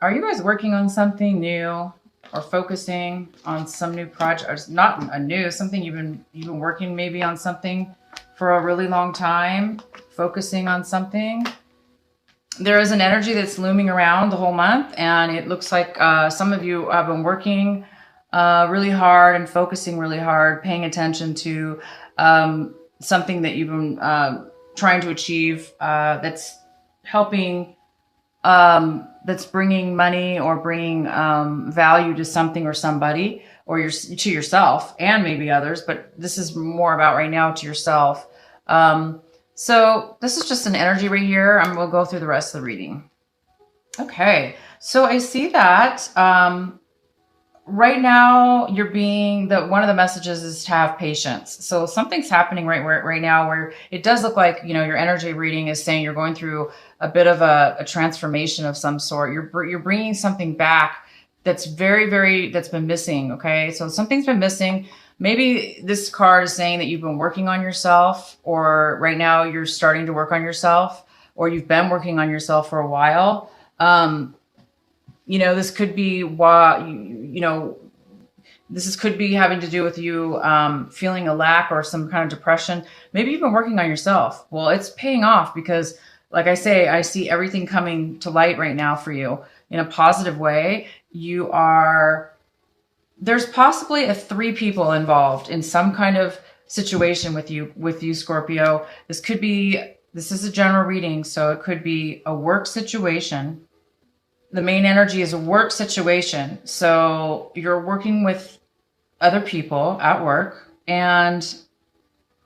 Are you guys working on something new or focusing on some new project? Or not a new, something you've been working maybe on something for a really long time, focusing on something. There is an energy that's looming around the whole month, and it looks like some of you have been working really hard and focusing really hard, paying attention to something that you've been trying to achieve that's helping, that's bringing money or bringing value to something or somebody, or to yourself and maybe others, but this is more about right now to yourself. So this is just an energy right here. We'll go through the rest of the reading. Okay, so I see that right now you're being one of the messages is to have patience. So something's happening right now where it does look like, your energy reading is saying you're going through a bit of a transformation of some sort. You're bringing something back that's that's been missing. Okay, so something's been missing. Maybe this card is saying that you've been working on yourself, or right now you're starting to work on yourself, or you've been working on yourself for a while. This could be this could be having to do with you feeling a lack or some kind of depression. Maybe you've been working on yourself. Well, it's paying off because, like I say, I see everything coming to light right now for you in a positive way. There's possibly 3 people involved in some kind of situation with you, Scorpio. This is a general reading, so it could be a work situation. The main energy is a work situation. So you're working with other people at work, and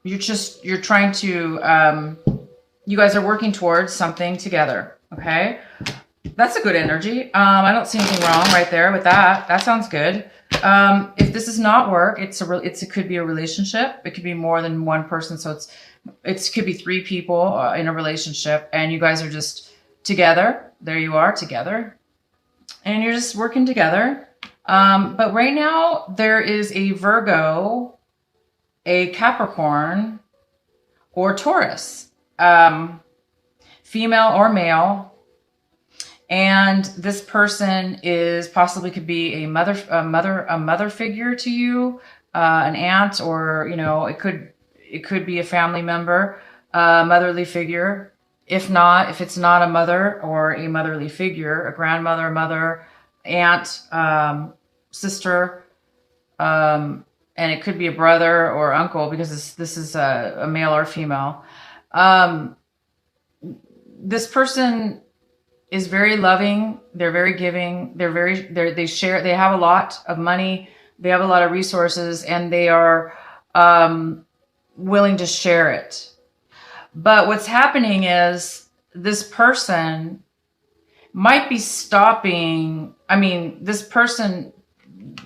you're trying to, you guys are working towards something together. Okay. That's a good energy. I don't see anything wrong right there with that. That sounds good. If this is not work, it could be a relationship. It could be more than one person. So it could be 3 people in a relationship, and you guys are just together. There you are together, and you're just working together. But right now there is a Virgo, a Capricorn, or Taurus, female or male. And this person could be a mother figure to you, an aunt, or, it could be a family member, motherly figure. If it's not a mother or a motherly figure, a grandmother, mother, aunt, sister, and it could be a brother or uncle, because this is a male or female. This person is very loving. They're very giving. They have a lot of money. They have a lot of resources, and they are willing to share it. But what's happening is this person might be stopping.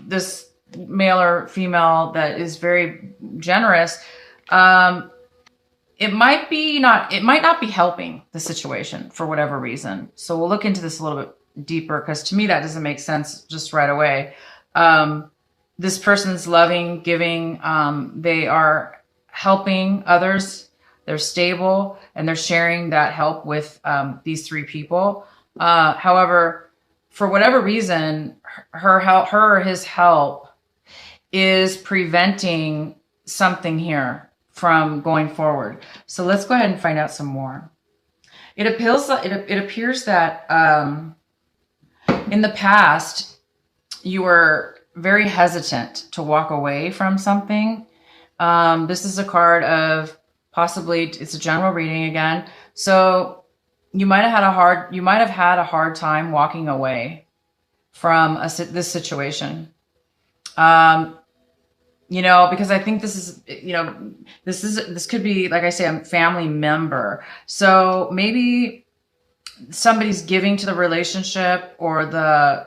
This male or female that is very generous, it might not be helping the situation for whatever reason. So we'll look into this a little bit deeper, because to me that doesn't make sense just right away. This person's loving, giving, they are helping others. They're stable, and they're sharing that help with these 3 people. However, for whatever reason, her or his help is preventing something here from going forward. So let's go ahead and find out some more. It appears that in the past you were very hesitant to walk away from something. This is a card of possibly, it's a general reading again. So you might have had a hard time walking away from this situation. Because I think this could be, like I say, a family member. So maybe somebody's giving to the relationship or the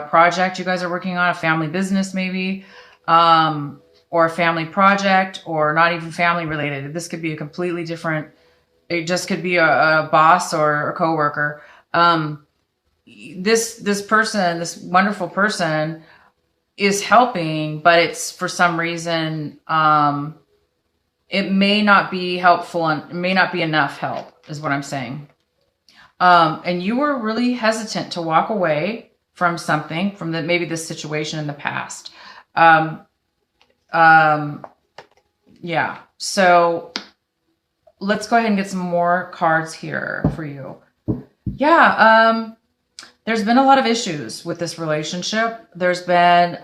project you guys are working on, a family business maybe, or a family project, or not even family related. This could be a completely different, it just could be a boss or a coworker. This person, this wonderful person, is helping, but it's for some reason, it may not be helpful, and it may not be enough help, is what I'm saying. And you were really hesitant to walk away from something, from maybe this situation in the past. Yeah. So let's go ahead and get some more cards here for you. Yeah. There's been a lot of issues with this relationship. There's been,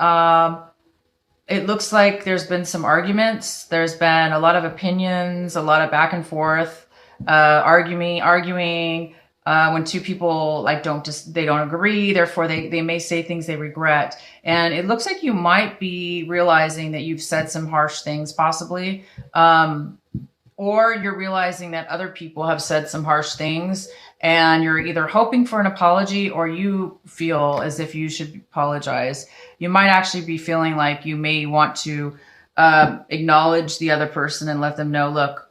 it looks like there's been some arguments. There's been a lot of opinions, a lot of back and forth, arguing. When two people like they don't agree, therefore they may say things they regret. And it looks like you might be realizing that you've said some harsh things possibly. Or you're realizing that other people have said some harsh things and you're either hoping for an apology or you feel as if you should apologize. You might actually be feeling like you may want to acknowledge the other person and let them know, look,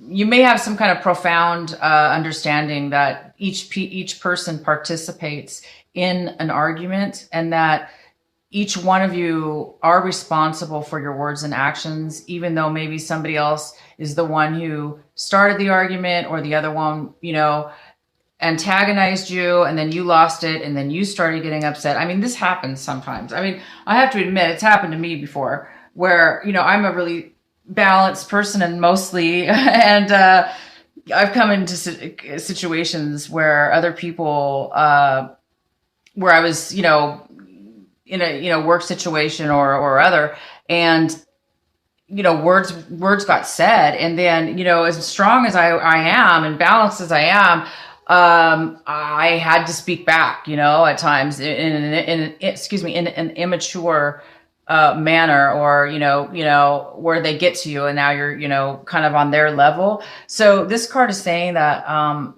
you may have some kind of profound understanding that each person participates in an argument and that each one of you are responsible for your words and actions, even though maybe somebody else is the one who started the argument or the other one, antagonized you and then you lost it and then you started getting upset. I mean, this happens sometimes. I mean, I have to admit it's happened to me before where, I'm a really balanced person and mostly, and I've come into situations where other people, where I was, in a, work situation or other, and, words got said. And then, as strong as I am and balanced as I am, I had to speak back, at times in an immature manner, or, where they get to you and now you're, kind of on their level. So this card is saying that,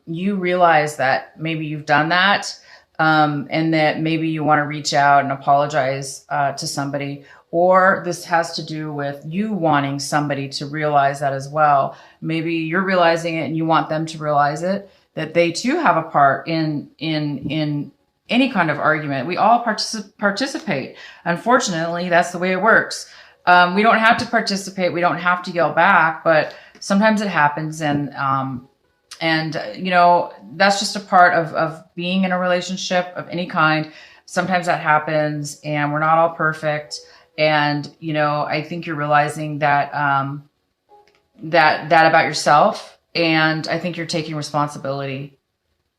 you realize that maybe you've done that, and that maybe you want to reach out and apologize, to somebody, or this has to do with you wanting somebody to realize that as well. Maybe you're realizing it and you want them to realize it, that they too have a part in any kind of argument. We all participate. Unfortunately, that's the way it works. We don't have to participate. We don't have to yell back, but sometimes it happens. And that's just a part of being in a relationship of any kind. Sometimes that happens and we're not all perfect. And, I think you're realizing that, that about yourself. And I think you're taking responsibility.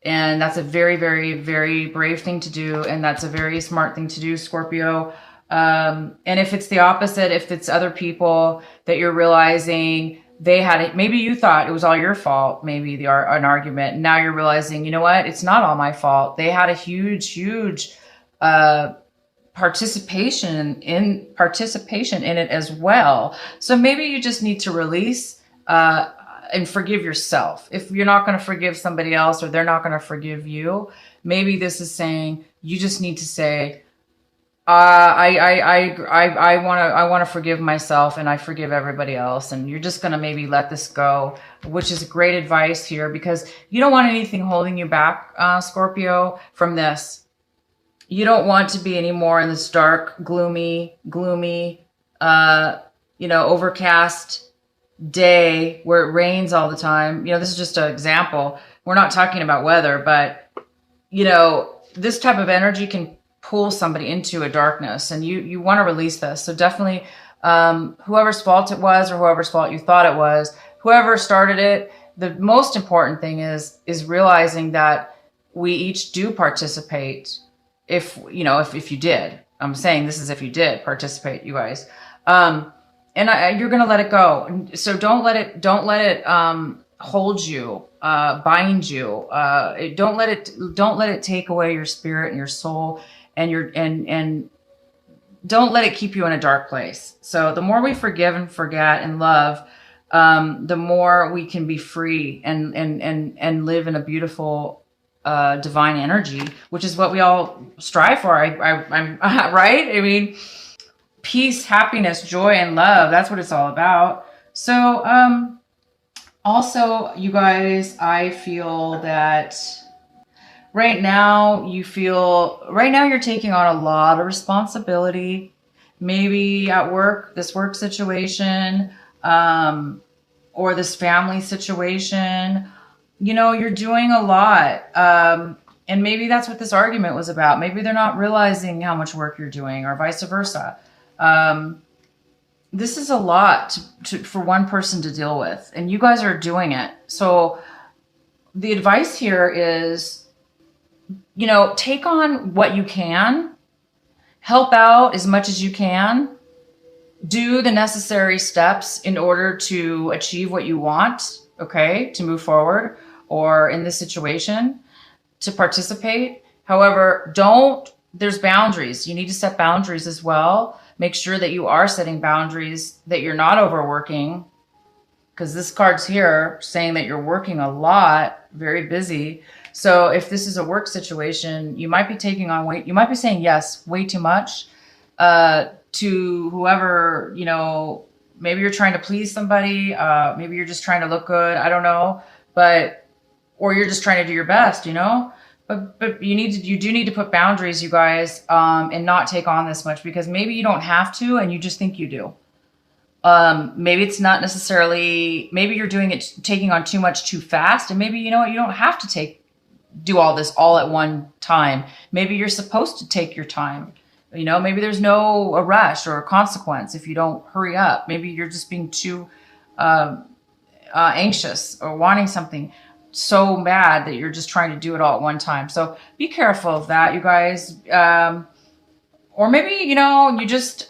And that's a very, very, very brave thing to do. And that's a very smart thing to do, Scorpio. And if it's the opposite, if it's other people that you're realizing they had it, maybe you thought it was all your fault, maybe an argument. Now you're realizing, you know what? It's not all my fault. They had a huge participation in it as well. So maybe you just need to release, and forgive yourself. If you're not going to forgive somebody else or they're not going to forgive you, maybe this is saying you just need to say, I want to forgive myself and I forgive everybody else. And you're just going to maybe let this go, which is great advice here because you don't want anything holding you back, Scorpio, from this. You don't want to be anymore in this dark, gloomy, overcast day where it rains all the time. This is just an example. We're not talking about weather, but this type of energy can pull somebody into a darkness, and you want to release this. So definitely, whoever's fault it was or whoever's fault you thought it was, whoever started it, the most important thing is realizing that we each do participate. If you did, I'm saying this is if you did participate, you guys. And you're going to let it go. So don't let it hold you, bind you. Don't let it take away your spirit and your soul and don't let it keep you in a dark place. So the more we forgive and forget and love, the more we can be free and live in a beautiful, divine energy, which is what we all strive for. I'm right. I mean, peace, happiness, joy, and love. That's what it's all about. So, also, you guys, I feel that right now you're taking on a lot of responsibility, maybe at work, this work situation, or this family situation. you know, you're doing a lot. And maybe that's what this argument was about. Maybe they're not realizing how much work you're doing, or vice versa. This is a lot for one person to deal with, and you guys are doing it. So the advice here is, you know, take on what you can, help out as much as you can, do the necessary steps in order to achieve what you want, okay, to move forward, or in this situation, to participate. However, there's boundaries. You need to set boundaries as well. Make sure that you are setting boundaries, that you're not overworking, because this card's here saying that you're working a lot, very busy. So if this is a work situation, you might be taking on weight. You might be saying yes way too much to whoever, you know, maybe you're trying to please somebody. Maybe you're just trying to look good. I don't know. Or you're just trying to do your best, you know. But you do need to put boundaries, you guys, and not take on this much, because maybe you don't have to and you just think you do. Maybe it's not necessarily, maybe you're taking on too much too fast, and maybe, you know what, you don't have to do all this all at one time. Maybe you're supposed to take your time. You know, maybe there's no a rush or a consequence if you don't hurry up. Maybe you're just being too anxious or wanting something so bad that you're just trying to do it all at one time. So be careful of that, you guys. Or maybe, you know, you just,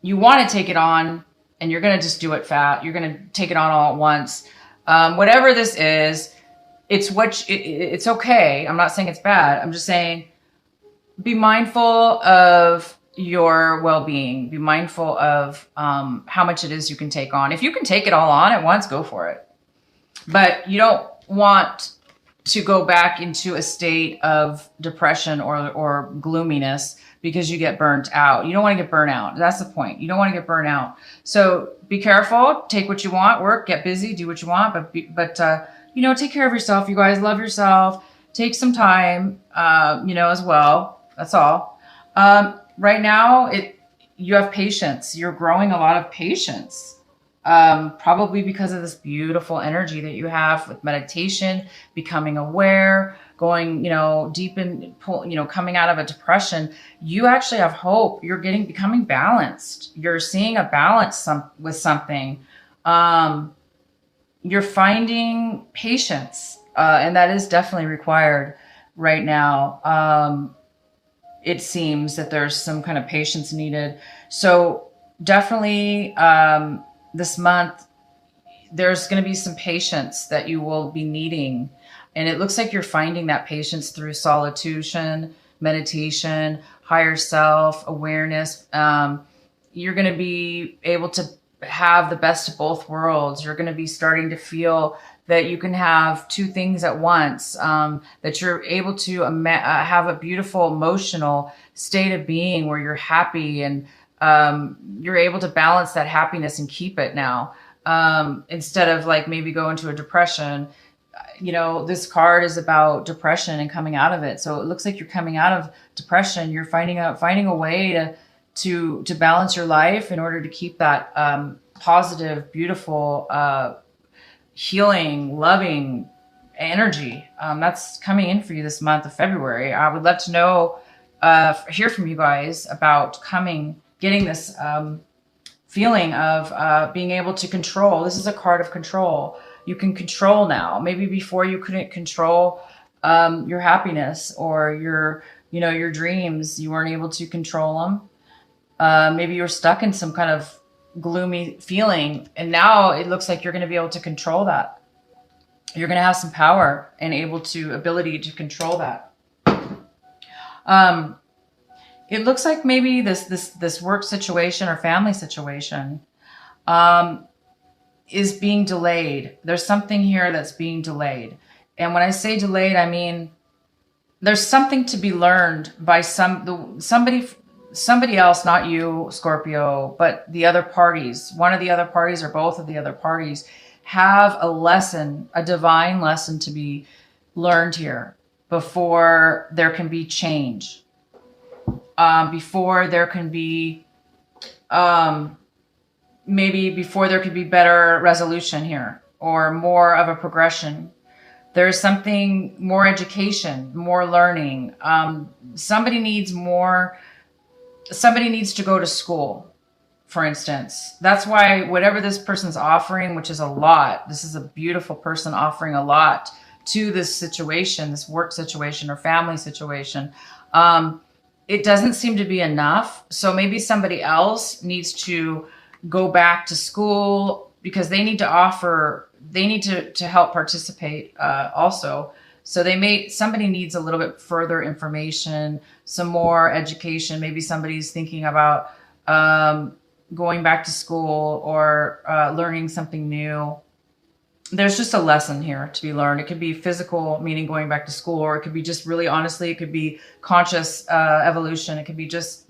you want to take it on and you're going to just do it fast. You're going to take it on all at once. Whatever this is, it's okay. I'm not saying it's bad. I'm just saying, be mindful of your well-being. Be mindful of how much it is you can take on. If you can take it all on at once, go for it. But you don't want to go back into a state of depression or gloominess because you get burnt out. You don't want to get burnt out. That's the point. You don't want to get burnt out. So be careful. Take what you want. Work. Get busy. Do what you want. But you know, take care of yourself. You guys, love yourself. Take some time. You know, as well. That's all. Right now, you have patience. You're growing a lot of patience. Probably because of this beautiful energy that you have with meditation, becoming aware, going, you know, deep in, you know, coming out of a depression. You actually have hope. You're becoming balanced. You're seeing a balance with something. You're finding patience, and that is definitely required right now. It seems that there's some kind of patience needed. So definitely, this month, there's going to be some patience that you will be needing. And it looks like you're finding that patience through solitude, meditation, higher self, awareness. You're going to be able to have the best of both worlds. You're going to be starting to feel that you can have two things at once, that you're able to have a beautiful emotional state of being where you're happy, and you're able to balance that happiness and keep it now, instead of like maybe go into a depression. You know, this card is about depression and coming out of it. So it looks like you're coming out of depression. You're finding a way to balance your life in order to keep that positive, beautiful, healing, loving energy. That's coming in for you this month of February. I would love to know, hear from you guys about getting this feeling of being able to control. This is a card of control. You can control now. Maybe before you couldn't control your happiness or your dreams. You weren't able to control them. Maybe you're stuck in some kind of gloomy feeling, and now it looks like you're going to be able to control that. You're going to have some power and ability to control that. It looks like maybe this work situation or family situation is being delayed. There's something here that's being delayed. And when I say delayed, I mean there's something to be learned by somebody else, not you, Scorpio, but the other parties. One of the other parties or both of the other parties have a lesson, a divine lesson to be learned here before there can be change. Before there can be, maybe before there could be better resolution here, or more of a progression. There's something more education, more learning. Somebody needs to go to school, for instance. That's why whatever this person's offering, which is a lot, this is a beautiful person offering a lot to this situation, this work situation or family situation. It doesn't seem to be enough. So maybe somebody else needs to go back to school because they need to help participate also. So somebody needs a little bit further information, some more education. Maybe somebody's thinking about going back to school or learning something new. There's just a lesson here to be learned. It could be physical, meaning going back to school, or it could be just really honestly, it could be conscious evolution. It could be just,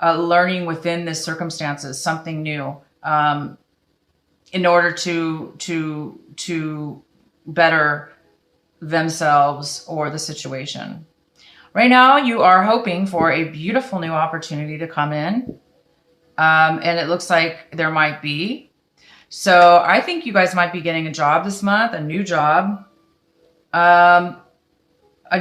learning within this circumstances, something new, in order to better themselves or the situation. Right now, you are hoping for a beautiful new opportunity to come in. And it looks like there might be. So I think you guys might be getting a job this month, a new job, a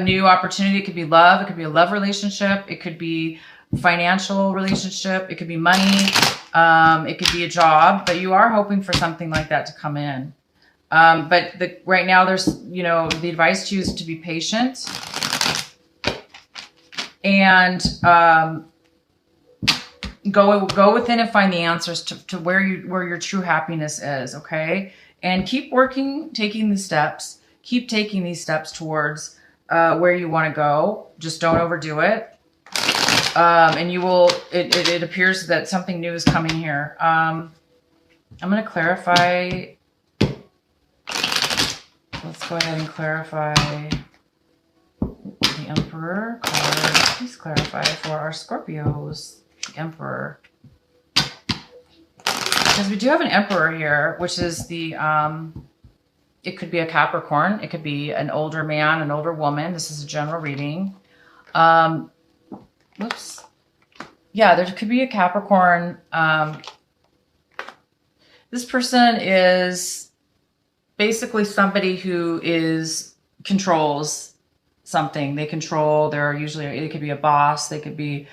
new opportunity. It could be love. It could be a love relationship. It could be financial relationship. It could be money. It could be a job, but you are hoping for something like that to come in. But right now there's, the advice to you is to be patient and, go within and find the answers to where your true happiness is. Okay. And keep working, taking the steps, keep taking these steps towards, where you want to go. Just don't overdo it. And you will, it appears that something new is coming here. I'm going to clarify. Let's go ahead and clarify the Emperor card. Please clarify for our Scorpios. The Emperor. Because we do have an Emperor here, which is it could be a Capricorn. It could be an older man, an older woman. This is a general reading. Whoops. Yeah, there could be a Capricorn. This person is basically somebody who controls something. They control, it could be a boss. They could be,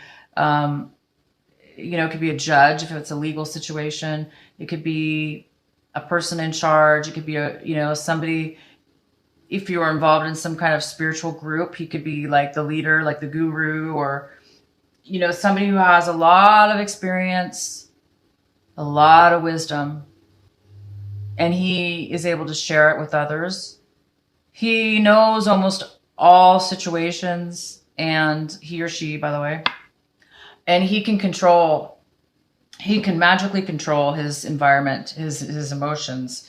it could be a judge if it's a legal situation. It could be a person in charge. It could be somebody, if you are involved in some kind of spiritual group, he could be like the leader, like the guru, or, somebody who has a lot of experience, a lot of wisdom, and he is able to share it with others. He knows almost all situations, and he or she, by the way, and he can magically control his environment, his emotions.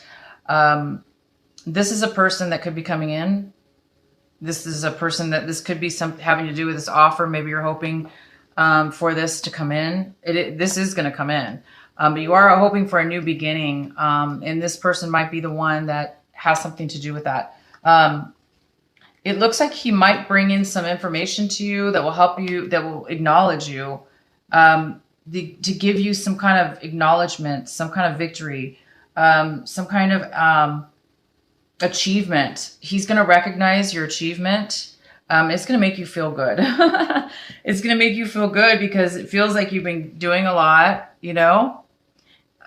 This is a person that could be coming in. This is a person this could be having to do with this offer. Maybe you're hoping for this to come in. This is going to come in. But you are hoping for a new beginning. And this person might be the one that has something to do with that. It looks like he might bring in some information to you that will help you, that will acknowledge you, to give you some kind of acknowledgement, some kind of victory, some kind of achievement. He's going to recognize your achievement. It's going to make you feel good. It's going to make you feel good because it feels like you've been doing a lot, you've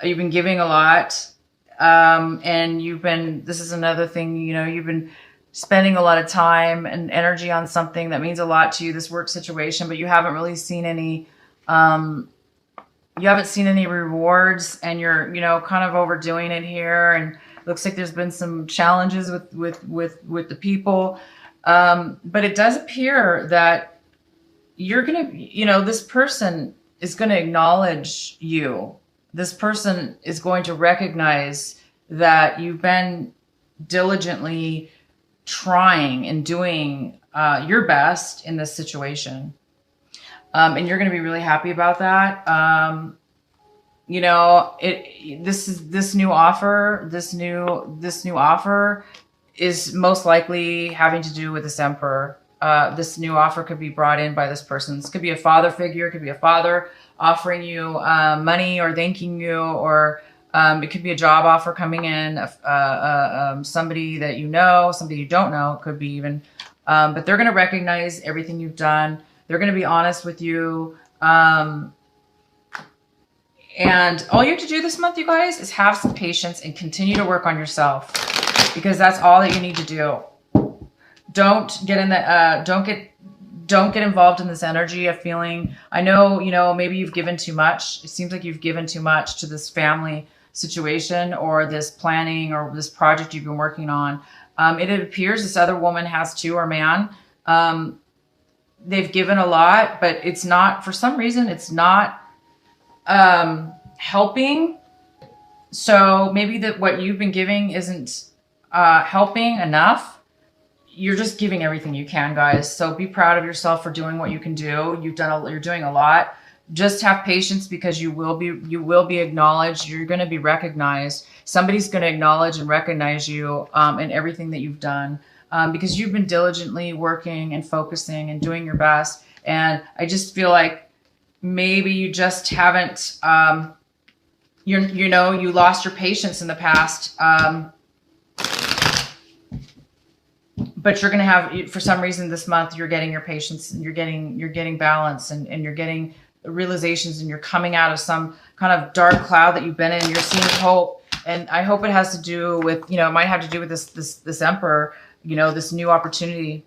been giving a lot. And this is another thing, you've been spending a lot of time and energy on something that means a lot to you, this work situation, but you haven't really seen any, rewards, and you're, kind of overdoing it here. And it looks like there's been some challenges with the people. But it does appear that you're going to, this person is going to acknowledge you. This person is going to recognize that you've been diligently trying and doing your best in this situation. And you're going to be really happy about that. This new offer is most likely having to do with this Emperor. This new offer could be brought in by this person. This could be a father figure. It could be a father offering you money or thanking you, or It could be a job offer coming in, somebody that you know, somebody you don't know. It could be even, but they're going to recognize everything you've done. They're going to be honest with you. And all you have to do this month, you guys, is have some patience and continue to work on yourself, because that's all that you need to do. Don't get in the, don't get involved in this energy of feeling, I know, you know, maybe you've given too much. It seems like you've given too much to this family situation or this planning or this project you've been working on. It appears this other woman has too, or man. They've given a lot, but it's not, for some reason, it's not helping. So maybe that what you've been giving isn't helping enough. You're just giving everything you can, guys. So be proud of yourself for doing what you can do. You're doing a lot. Just have patience, because you will be acknowledged. You're going to be recognized. Somebody's going to acknowledge and recognize you in everything that you've done, because you've been diligently working and focusing and doing your best. And I just feel like maybe you just haven't, you know, you lost your patience in the past. But you're going to have, for some reason this month, you're getting your patience, and you're getting balance, and you're getting realizations, and you're coming out of some kind of dark cloud that you've been in. You're seeing hope. And I hope it has to do with, you know, it might have to do with this Emperor, you know, this new opportunity